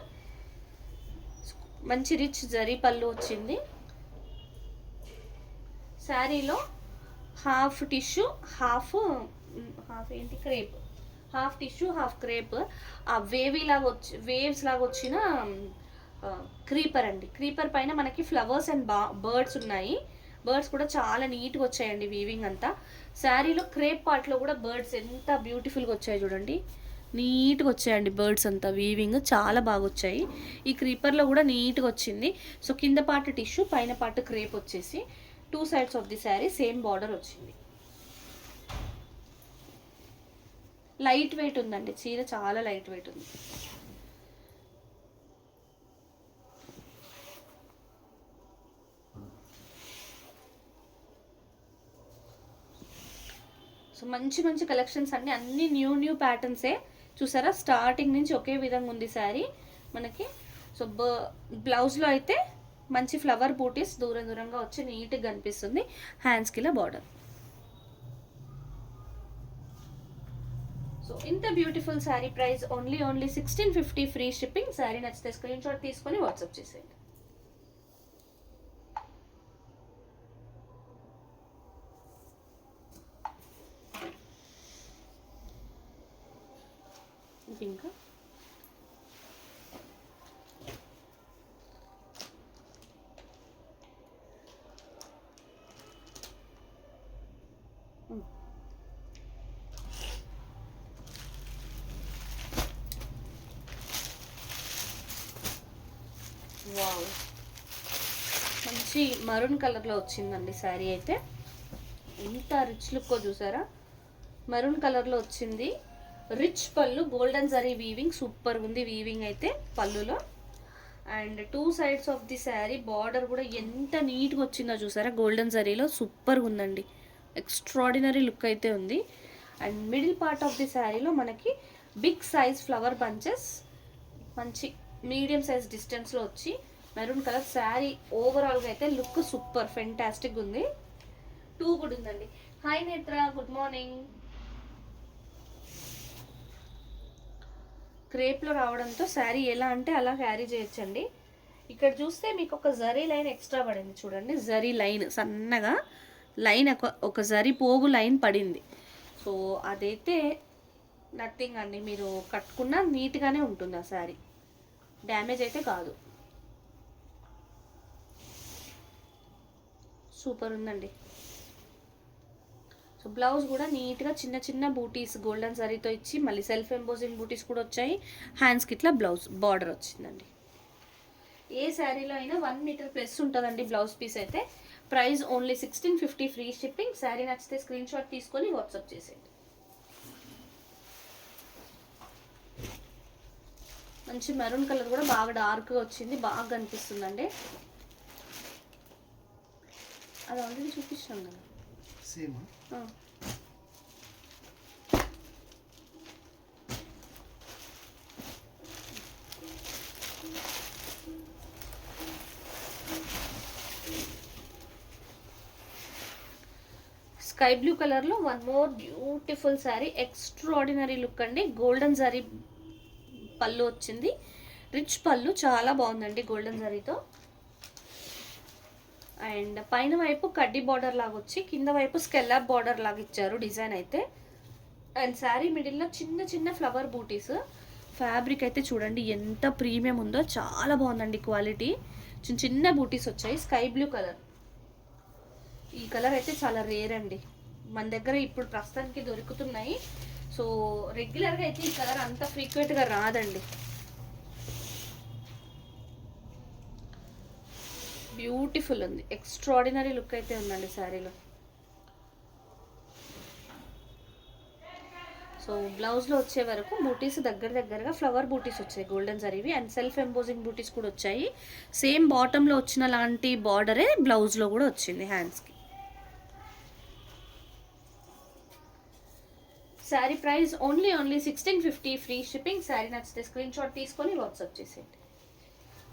మంచి రిచ్ జరీ పళ్ళు వచ్చింది. శారీలో హాఫ్ టిష్యూ, హాఫ్ ఏంటి crepe, half tissue half crepe, ఆ వేవ్స్ లాగా వచ్చిన క్రీపర్ అండి. క్రీపర్ పైన మనకి ఫ్లవర్స్ అండ్ బర్డ్స్ ఉన్నాయి. బర్డ్స్ కూడా చాలా నీట్గా వచ్చాయండి వీవింగ్ అంతా. శారీలో క్రేప్ పార్ట్లో కూడా బర్డ్స్ ఎంత బ్యూటిఫుల్గా వచ్చాయి చూడండి, నీట్గా వచ్చాయండి బర్డ్స్ అంతా. వీవింగ్ చాలా బాగా వచ్చాయి. ఈ క్రీపర్లో కూడా నీట్గా వచ్చింది. సో కింద పార్ట్ టిష్యూ, పైన పార్ట్ క్రేప్ వచ్చేసి 2 sides of the sari same border వచ్చింది. లైట్ వెయిట్ ఉందండి చీర, చాలా లైట్ వెయిట్ ఉంది. సో మంచి కలెక్షన్స్ అండి, అన్ని న్యూ ప్యాటర్న్సే. చూసారా స్టార్టింగ్ నుంచి ఒకే విధంగా ఉంది శారీ మనకి. సో బ్లౌజ్లో అయితే మంచి ఫ్లవర్ బూటీస్ దూరంగా వచ్చి నీట్గా కనిపిస్తుంది. హ్యాండ్స్కి ఇలా బార్డర్. సో ఇంత beautiful sari price only 1650 free shipping. Sari నచ్చితే స్క్రీన్ షాట్ తీసుకొని వాట్సాప్ చేసేయండి. పింక్, వావ్ మంచి మరూన్ కలర్లో వచ్చిందండి శారీ అయితే. ఎంత రిచ్ లుక్కో చూసారా, మెరూన్ కలర్లో వచ్చింది. రిచ్ పళ్ళు, గోల్డెన్ జరీ వీవింగ్, సూపర్ ఉంది వీవింగ్ అయితే పళ్ళులో. And 2 sides of the sari border కూడా ఎంత నీట్గా వచ్చిందో చూసారా, గోల్డెన్ జరీలో సూపర్గా ఉందండి. ఎక్స్ట్రాడినరీ లుక్ అయితే ఉంది. And middle part of the శారీలో మనకి బిగ్ సైజ్ ఫ్లవర్ బంచెస్ మంచి మీడియం సైజ్ డిస్టెన్స్లో వచ్చి మెరూన్ కలర్ శారీ ఓవరాల్గా అయితే లుక్ సూపర్ ఫెంటాస్టిక్ ఉంది. 2 కూడా ఉందండి. హాయ్ నేత్ర, గుడ్ మార్నింగ్. క్రేప్లో రావడంతో శారీ ఎలా అంటే అలా క్యారీ చేయొచ్చండి. ఇక్కడ చూస్తే మీకు ఒక జరీ లైన్ ఎక్స్ట్రా పడింది చూడండి, జరీ లైన్ సన్నగా లైన్ ఒక జరీ పోగు లైన్ పడింది. సో అదైతే నథింగ్ అండి, మీరు కట్టుకున్నా నీట్గానే ఉంటుంది ఆ శారీ, డ్యామేజ్ అయితే కాదు. సూపర్ ఉందండి. సో బ్లౌజ్ కూడా నీట్గా చిన్న చిన్న బూటీస్ గోల్డెన్ జరీతో ఇచ్చి మళ్ళీ సెల్ఫ్ ఎంబోజింగ్ బూటీస్ కూడా వచ్చాయి. హ్యాండ్స్కి ఇట్లా బ్లౌజ్ బార్డర్ వచ్చిందండి. ఏ శారీలో అయినా 1 మీటర్ ప్లస్ ఉంటుందండి బ్లౌజ్ పీస్ అయితే. Price only 1650 free shipping. Sari నచ్చితే స్క్రీన్ షాట్ తీసుకొని వాట్సాప్ చేసేయండి. మంచి మెరూన్ కలర్ కూడా బాగా డార్క్గా వచ్చింది, బాగా కనిపిస్తుందండి. అది ఆల్రెడీ చూపిస్తాం కదా సేమ్. స్కై బ్లూ కలర్లో 1 more beautiful sari, extraordinary look అండి. గోల్డెన్ జరీ పళ్ళు వచ్చింది, రిచ్ పళ్ళు చాలా బాగుందండి గోల్డెన్ జరీతో. అండ్ పైన వైపు కడ్డీ బార్డర్ లాగా వచ్చి కింద వైపు స్కెల్లాప్ బార్డర్ లాగా ఇచ్చారు డిజైన్ అయితే. అండ్ శారీ మిడిల్లో చిన్న చిన్న ఫ్లవర్ బూటీస్. ఫ్యాబ్రిక్ అయితే చూడండి ఎంత ప్రీమియం ఉందో, చాలా బాగుందండి క్వాలిటీ. చిన్న చిన్న బూటీస్ వచ్చాయి. స్కై బ్లూ కలర్, ఈ కలర్ అయితే చాలా రేర్ అండి, మన దగ్గర ఇప్పుడు ప్రస్తుతానికి దొరుకుతున్నాయి. సో రెగ్యులర్గా అయితే ఈ కలర్ అంత ఫ్రీక్వెంట్గా రాదండి. బ్యూటిఫుల్ ఉంది, ఎక్స్ట్రాడినరీ లుక్ అయితే ఉందండి శారీలో. సో బ్లౌజ్లో వచ్చే వరకు బూటీస్ దగ్గరగా ఫ్లవర్ బూటీస్ వచ్చాయి గోల్డెన్ జరీవి. అండ్ సెల్ఫ్ ఎంబోజింగ్ బూటీస్ కూడా వచ్చాయి. సేమ్ బాటంలో వచ్చిన లాంటి బార్డరే బ్లౌజ్లో కూడా వచ్చింది హ్యాండ్స్కి. Sari price only 1650 free shipping. Sari నచ్చితే స్క్రీన్ షాట్ తీసుకొని వాట్సాప్ చేసేయండి.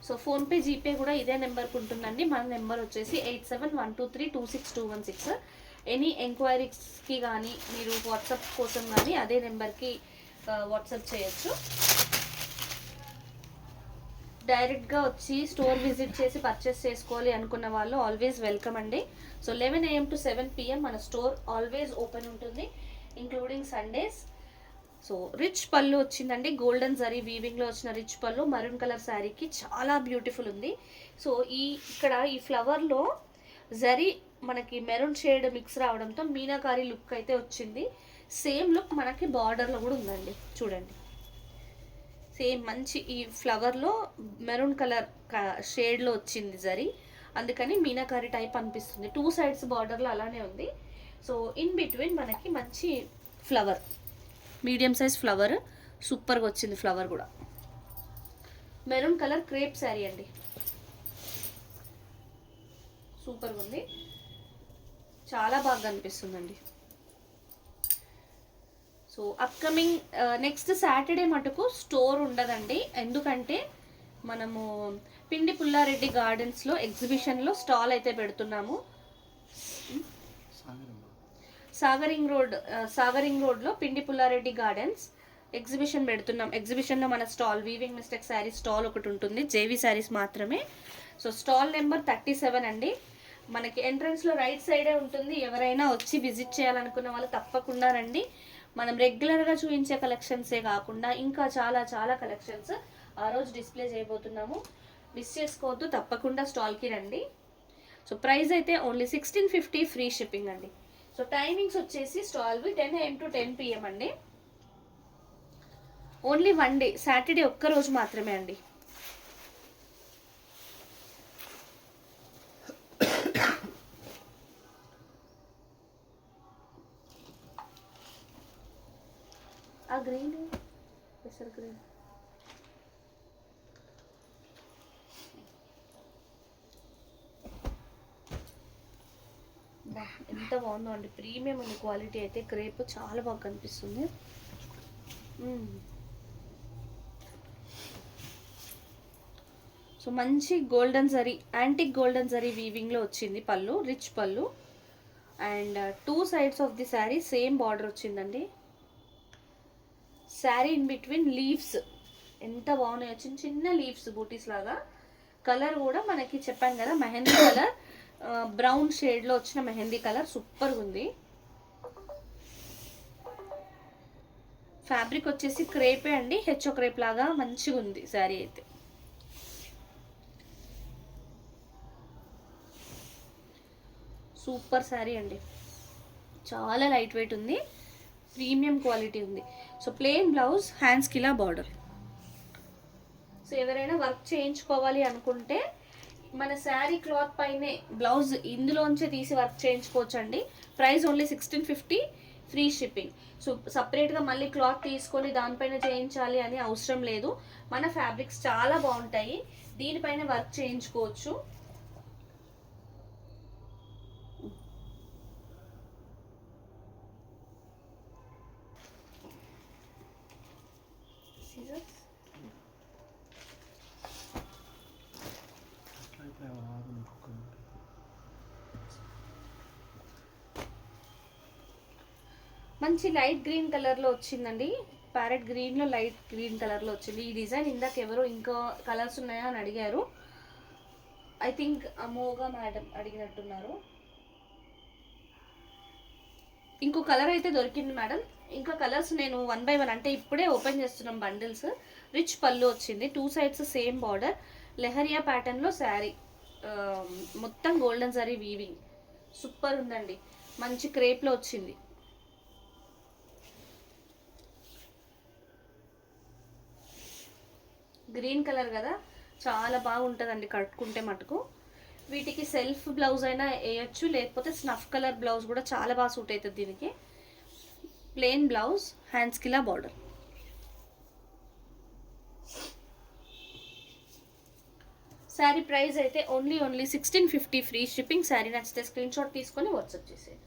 సో ఫోన్పే జీపే కూడా ఇదే నెంబర్కి ఉంటుందండి. మన నెంబర్ వచ్చేసి 8712326216. ఎనీ ఎంక్వైరీస్కి కానీ మీరు వాట్సాప్ కోసం కానీ అదే నెంబర్కి వాట్సాప్ చేయొచ్చు. డైరెక్ట్గా వచ్చి స్టోర్ విజిట్ చేసి పర్చేస్ చేసుకోవాలి అనుకున్న వాళ్ళు ఆల్వేస్ వెల్కమ్ అండి. సో 11 AM to 7 PM మన స్టోర్ ఆల్వేస్ ఓపెన్ ఉంటుంది, ఇంక్లూడింగ్ సండేస్. సో రిచ్ పళ్ళు వచ్చిందండి, గోల్డెన్ జరీ వీవింగ్లో వచ్చిన రిచ్ పళ్ళు మరూన్ కలర్ శారీకి చాలా బ్యూటిఫుల్ ఉంది. సో ఇక్కడ ఈ ఫ్లవర్లో జరీ మనకి మెరూన్ షేడ్ మిక్స్ రావడంతో మీనాకారి లుక్ అయితే వచ్చింది. సేమ్ లుక్ మనకి బార్డర్లో కూడా ఉందండి చూడండి. సేమ్ మంచి ఈ ఫ్లవర్లో మెరూన్ కలర్ షేడ్లో వచ్చింది జరీ, అందుకని మీనాకారి టైప్ అనిపిస్తుంది. 2 సైడ్స్ బార్డర్లో అలానే ఉంది. సో ఇన్ బిట్వీన్ మనకి మంచి ఫ్లవర్, మీడియం సైజ్ ఫ్లవర్, సూపర్గా వచ్చింది ఫ్లవర్ కూడా. మెరూన్ కలర్ క్రేప్ శారీ అండి, సూపర్గా ఉంది, చాలా బాగా అనిపిస్తుందండి. సో అప్కమింగ్ నెక్స్ట్ సాటర్డే మటుకు స్టోర్ ఉండదండి, ఎందుకంటే మనము పిండి పుల్లారెడ్డి గార్డెన్స్లో ఎగ్జిబిషన్లో స్టాల్ అయితే పెడుతున్నాము. సాగరింగ్ రోడ్లో పిండి పుల్లారెడ్డి గార్డెన్స్ ఎగ్జిబిషన్ పెడుతున్నాం. ఎగ్జిబిషన్లో మన stall weaving mistake sari stall ఒకటి ఉంటుంది, జేవీ శారీస్ మాత్రమే. సో స్టాల్ నెంబర్ 37 అండి. మనకి ఎంట్రన్స్లో రైట్ సైడే ఉంటుంది. ఎవరైనా వచ్చి విజిట్ చేయాలనుకున్న వాళ్ళు తప్పకుండా రండి. మనం రెగ్యులర్గా చూపించే కలెక్షన్సే కాకుండా ఇంకా చాలా చాలా కలెక్షన్స్ ఆ రోజు డిస్ప్లే చేయబోతున్నాము. మిస్ చేసుకోవద్దు, తప్పకుండా స్టాల్కి రండి. సో ప్రైస్ అయితే ఓన్లీ 1650 ఫ్రీ షిప్పింగ్ అండి. సో టైమింగ్స్ వచ్చేసి స్టాల్వి 10 AM to 10 PM అండి. ఓన్లీ 1 డే, సాటర్డే ఒక్కరోజు మాత్రమే అండి. ఆ గ్రీన్ పెసర్ గ్రీన్ ఎంత బాగుందో అండి, ప్రీమియం ఉంది క్వాలిటీ అయితే. క్రేప్ చాలా బాగా కనిపిస్తుంది. సో మంచి golden zari, antique golden zari వీవింగ్లో వచ్చింది pallu, rich pallu. And 2 sides of the sari same border వచ్చిందండి. శారీ ఇన్ బిట్వీన్ లీవ్స్ ఎంత బాగున్నాయో, చిన్న చిన్న లీవ్స్ బూటీస్ లాగా. కలర్ కూడా మనకి చెప్పాను కదా మెహందీ కలర్, బ్రౌన్ షేడ్లో వచ్చిన మెహందీ కలర్ సూపర్గా ఉంది. ఫ్యాబ్రిక్ వచ్చేసి క్రేపే అండి, హెచ్ఓ క్రేప్ లాగా మంచిగా ఉంది శారీ అయితే. సూపర్ శారీ అండి, చాలా లైట్ వెయిట్ ఉంది, ప్రీమియం క్వాలిటీ ఉంది. సో ప్లెయిన్ బ్లౌజ్, హ్యాండ్స్కి ఇలా బార్డర్. సో ఎవరైనా వర్క్ చేయించుకోవాలి అనుకుంటే మన శారీ క్లాత్ పైనే బ్లౌజ్ ఇందులోంచే తీసి వర్క్ చేయించుకోవచ్చండి. Price only 1650, free shipping. So సపరేట్గా మళ్ళీ క్లాత్ తీసుకొని దానిపైన చేయించాలి అని అవసరం లేదు. మన ఫ్యాబ్రిక్స్ చాలా బాగుంటాయి, దీనిపైన వర్క్ చేయించుకోవచ్చు. మంచి లైట్ గ్రీన్ కలర్లో వచ్చిందండి, ప్యారెట్ గ్రీన్లో లైట్ గ్రీన్ కలర్లో వచ్చింది. ఈ డిజైన్ ఇందాక ఎవరో ఇంకా కలర్స్ ఉన్నాయా అని అడిగారు. ఐ థింక్ అమోగా మేడం అడిగినట్టున్నారు. ఇంకో కలర్ అయితే దొరికింది మేడం. ఇంకా కలర్స్ నేను 1 by 1 అంటే ఇప్పుడే ఓపెన్ చేస్తున్నాం బండిల్స్. రిచ్ పళ్ళు వచ్చింది, 2 సైడ్స్ సేమ్ బార్డర్, లెహరియా ప్యాటర్న్లో శారీ, మొత్తం గోల్డెన్ జరీ వీవింగ్ సూపర్ ఉందండి. మంచి క్రేప్లో వచ్చింది. గ్రీన్ కలర్ కదా, చాలా బాగుంటుందండి కట్టుకుంటే మటుకు. వీటికి సెల్ఫ్ బ్లౌజ్ అయినా వేయచ్చు, లేకపోతే స్నఫ్ కలర్ బ్లౌజ్ కూడా చాలా బాగా సూట్ అవుతుంది దీనికి. ప్లెయిన్ బ్లౌజ్, హ్యాండ్స్కి ఇలా బార్డర్. శారీ ప్రైస్ అయితే ఓన్లీ 1650, ఫ్రీ షిప్పింగ్. శారీ నచ్చితే స్క్రీన్ షాట్ తీసుకొని వాట్సాప్ చేసేది.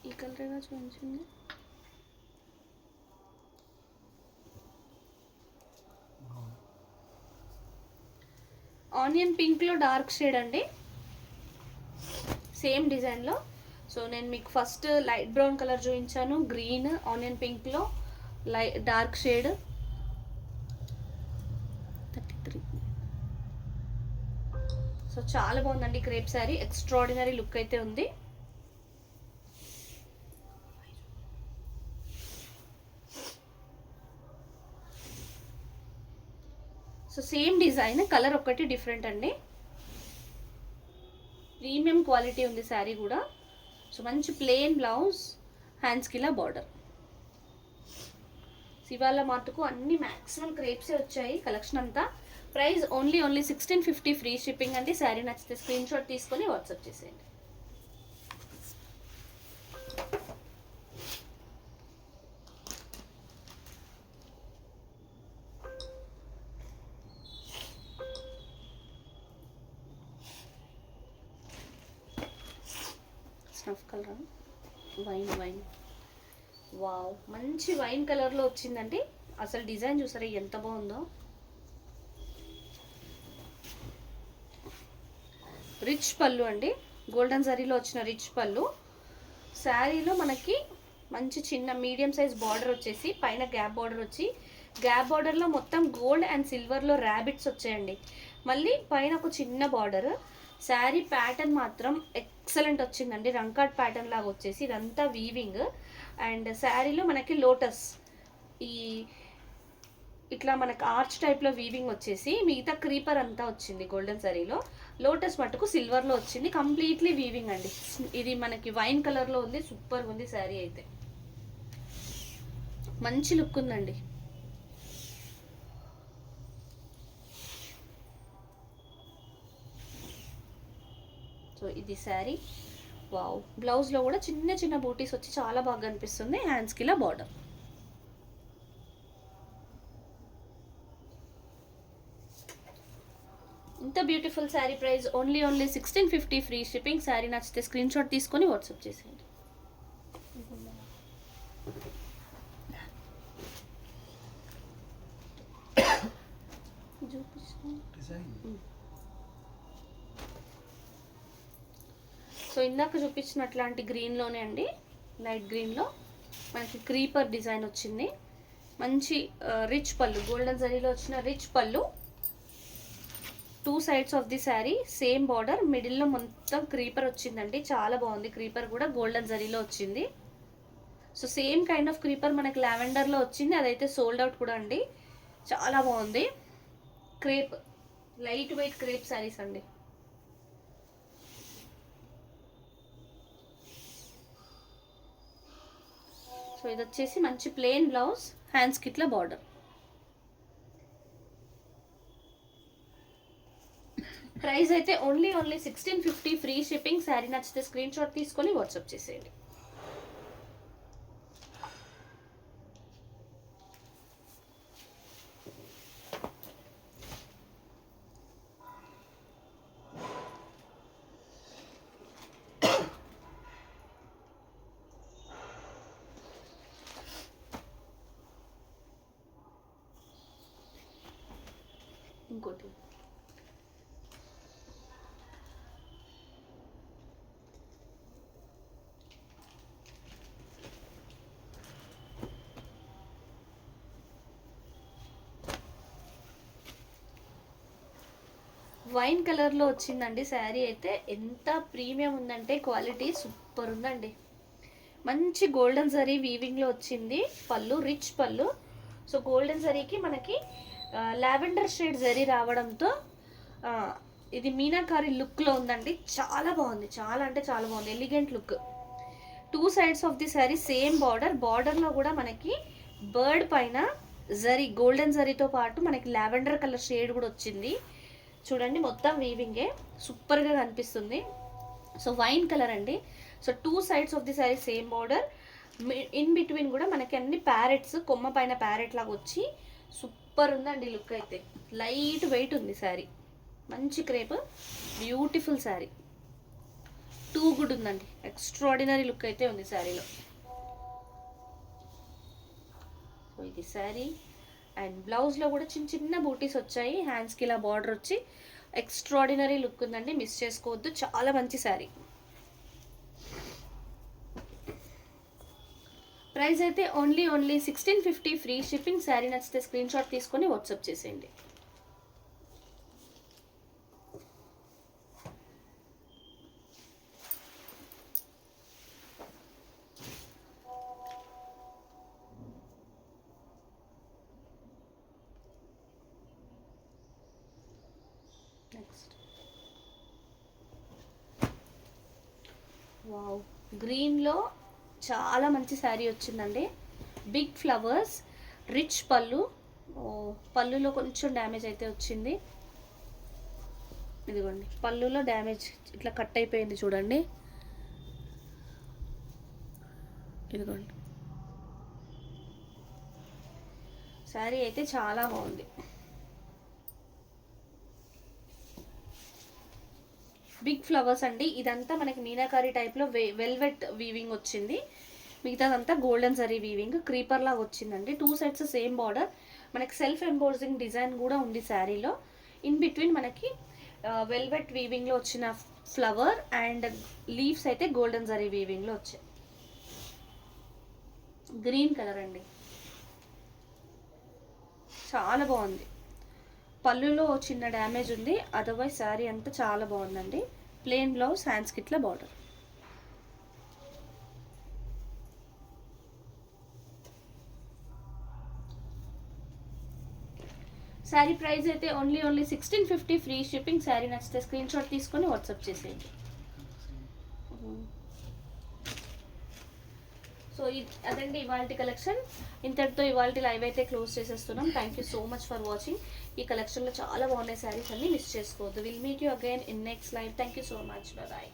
ఈ కలర్ చూపించండి. ఆనియన్ పింక్లో డార్క్ షేడ్ అండి, సేమ్ డిజైన్లో. సో నేను మీకు ఫస్ట్ లైట్ బ్రౌన్ కలర్ చూపించాను, గ్రీన్, ఆనియన్ పింక్లో డార్క్ షేడ్ 33. సో చాలా బాగుందండి క్రేప్ శారీ, ఎక్స్ట్రాడినరీ లుక్ అయితే ఉంది. సో సేమ్ డిజైన్, కలర్ ఒక్కటి డిఫరెంట్ అండి. ప్రీమియం క్వాలిటీ ఉంది శారీ కూడా. సో మంచి ప్లెయిన్ బ్లౌజ్, హ్యాండ్స్కి ఇలా బార్డర్. ఇవాళ మటుకు అన్ని మ్యాక్సిమం క్రేప్సే వచ్చాయి కలెక్షన్ అంతా. ప్రైస్ ఓన్లీ 1650, ఫ్రీ షిప్పింగ్ అండి. శారీ నచ్చితే స్క్రీన్ షాట్ తీసుకొని వాట్సాప్ చేసేయండి. స్నఫ్ కలర్, వైన్ వావ్, మంచి వైన్ కలర్లో వచ్చిందండి. అసలు డిజైన్ చూసారా ఎంత బాగుందో. రిచ్ పళ్ళు అండి, గోల్డెన్ జరీలో వచ్చిన రిచ్ పళ్ళు. శారీలో మనకి మంచి చిన్న మీడియం సైజ్ బార్డర్ వచ్చేసి పైన గ్యాప్ బార్డర్ వచ్చి, గ్యాప్ బార్డర్లో మొత్తం గోల్డ్ అండ్ సిల్వర్లో ర్యాబిట్స్ వచ్చాయండి. మళ్ళీ పైన ఒక చిన్న బార్డర్. శారీ ప్యాటర్న్ మాత్రం ఎక్సలెంట్ వచ్చిందండి, రంకాట్ ప్యాటర్న్ లాగా వచ్చేసి ఇదంతా వీవింగ్. అండ్ శారీలో మనకి లోటస్, ఈ ఇట్లా మనకు ఆర్చ్ టైప్లో వీవింగ్ వచ్చేసి, మిగతా క్రీపర్ అంతా వచ్చింది గోల్డెన్ శారీలో. లోటస్ మట్టుకు సిల్వర్లో వచ్చింది, కంప్లీట్లీ వీవింగ్ అండి. ఇది మనకి వైన్ కలర్లో ఉంది, సూపర్గా ఉంది శారీ అయితే. మంచి లుక్ ఉందండి. సో ఇది శారీ. వావ్, బ్లౌజ్లో కూడా చిన్న చిన్న బూటీస్ వచ్చి చాలా బాగా అనిపిస్తుంది. హ్యాండ్స్కి ఇలా బార్డర్. ఇంత beautiful sari price only 1650 free shipping. Sari నచ్చితే స్క్రీన్ షాట్ తీసుకొని వాట్సాప్ చేసేయండి. సో ఇందాక చూపించినట్లాంటి గ్రీన్లోనే అండి, లైట్ గ్రీన్లో మనకి క్రీపర్ డిజైన్ వచ్చింది. మంచి రిచ్ పళ్ళు, గోల్డెన్ జరీలో వచ్చిన రిచ్ పళ్ళు. 2 sides of the sari same border, మిడిల్లో మొత్తం క్రీపర్ వచ్చిందండి. చాలా బాగుంది. క్రీపర్ కూడా గోల్డెన్ జరీలో వచ్చింది. So same kind of creeper మనకి లావెండర్లో వచ్చింది, అదైతే సోల్డ్ అవుట్ కూడా అండి. చాలా బాగుంది. Crepe, light weight crepe saris అండి. సో ఇది వచ్చేసి మంచి ప్లెయిన్ బ్లౌజ్, హ్యాండ్స్కి ఇట్లా బార్డర్. ప్రైస్ అయితే ఓన్లీ 1650 ఫ్రీ షిప్పింగ్. శారీ నచ్చితే స్క్రీన్ షాట్ తీసుకొని వాట్సాప్ చేసేయండి. ఇంకోటి వైన్ కలర్లో వచ్చిందండి శారీ. అయితే ఎంత ప్రీమియం ఉందంటే క్వాలిటీ సూపర్ ఉందండి. మంచి గోల్డెన్ జరీ వీవింగ్లో వచ్చింది పళ్ళు, రిచ్ పళ్ళు. సో గోల్డెన్ జరీకి మనకి లావెండర్ షేడ్ జరీ రావడంతో ఇది మీనాకారి లుక్లో ఉందండి. చాలా బాగుంది, చాలా అంటే చాలా బాగుంది. Elegant look. 2 sides of the sari same border. బార్డర్లో కూడా మనకి బర్డ్ పైన జరీ, గోల్డెన్ జరీతో పాటు మనకి లావెండర్ కలర్ షేడ్ కూడా వచ్చింది. చూడండి, మొత్తం వీవింగే, సూపర్గా కనిపిస్తుంది. సో వైన్ కలర్ అండి. So 2 sides of the sari same border, in between కూడా మనకి అన్ని ప్యారెట్స్, కొమ్మ పైన ప్యారెట్ లాగా వచ్చి సూపర్ ఉందండి లుక్. అయితే లైట్ వెయిట్ ఉంది శారీ. మంచి crepe, beautiful sari. Too good ఉందండి. ఎక్స్ట్రాడినరీ లుక్ అయితే ఉంది శారీలో. సో ఇది శారీ. అండ్ బ్లౌజ్లో కూడా చిన్న చిన్న బూటీస్ వచ్చాయి. హ్యాండ్స్కి ఇలా బార్డర్ వచ్చి ఎక్స్ట్రాడినరీ లుక్ ఉందండి. మిస్ చేసుకోవద్దు, చాలా మంచి శారీ. ప్రైస్ అయితే ఓన్లీ 1650 ఫ్రీ షిప్పింగ్. శారీ నచ్చితే స్క్రీన్ షాట్ తీసుకొని వాట్సాప్ చేసేయండి. నెక్స్ట్ వావ్, గ్రీన్లో చాలా మంచి శారీ వచ్చిందండి. బిగ్ ఫ్లవర్స్, రిచ్ పళ్ళు. పళ్ళులో కొంచెం డ్యామేజ్ అయితే వచ్చింది. ఇదిగోండి, పళ్ళులో డ్యామేజ్ ఇట్లా కట్ అయిపోయింది చూడండి. ఇదిగోండి, శారీ అయితే చాలా బాగుంది. బిగ్ ఫ్లవర్స్ అండి. ఇదంతా మనకి మీనాకారి టైప్లో వెల్వెట్ వీవింగ్ వచ్చింది. మిగతాదంతా గోల్డెన్ జరీ వీవింగ్, క్రీపర్ లాగా వచ్చిందండి. 2 సైడ్స్ సేమ్ బార్డర్. మనకి సెల్ఫ్ ఎంబోర్జింగ్ డిజైన్ కూడా ఉంది శారీలో. ఇన్ బిట్వీన్ మనకి వెల్వెట్ వీవింగ్లో వచ్చిన ఫ్లవర్ అండ్ లీవ్స్ అయితే గోల్డెన్ జరీ వీవింగ్లో వచ్చాయి. గ్రీన్ కలర్ అండి, చాలా బాగుంది. పళ్ళులో చిన్న డ్యామేజ్ ఉంది, అదర్వైజ్ శారీ అంతా చాలా బాగుందండి. ప్లెయిన్ బ్లౌజ్, హ్యాండ్స్కి ఇట్లా బార్డర్. శారీ ప్రైస్ అయితే ఓన్లీ 1650 ఫ్రీ షిప్పింగ్. శారీ నచ్చితే స్క్రీన్ షాట్ తీసుకొని వాట్సాప్ చేసేయండి. సో సో అదండి ఇవాళ కలెక్షన్. ఇంతటితో ఇవాళ లైవ్ అయితే క్లోజ్ చేసేస్తున్నాం. Thank you so much for watching. ఈ కలెక్షన్లో చాలా బాగున్నాయి శారీస్ అన్ని, మిస్ చేసుకోవద్దు. Will meet you again in next live. Thank you so much. Bye.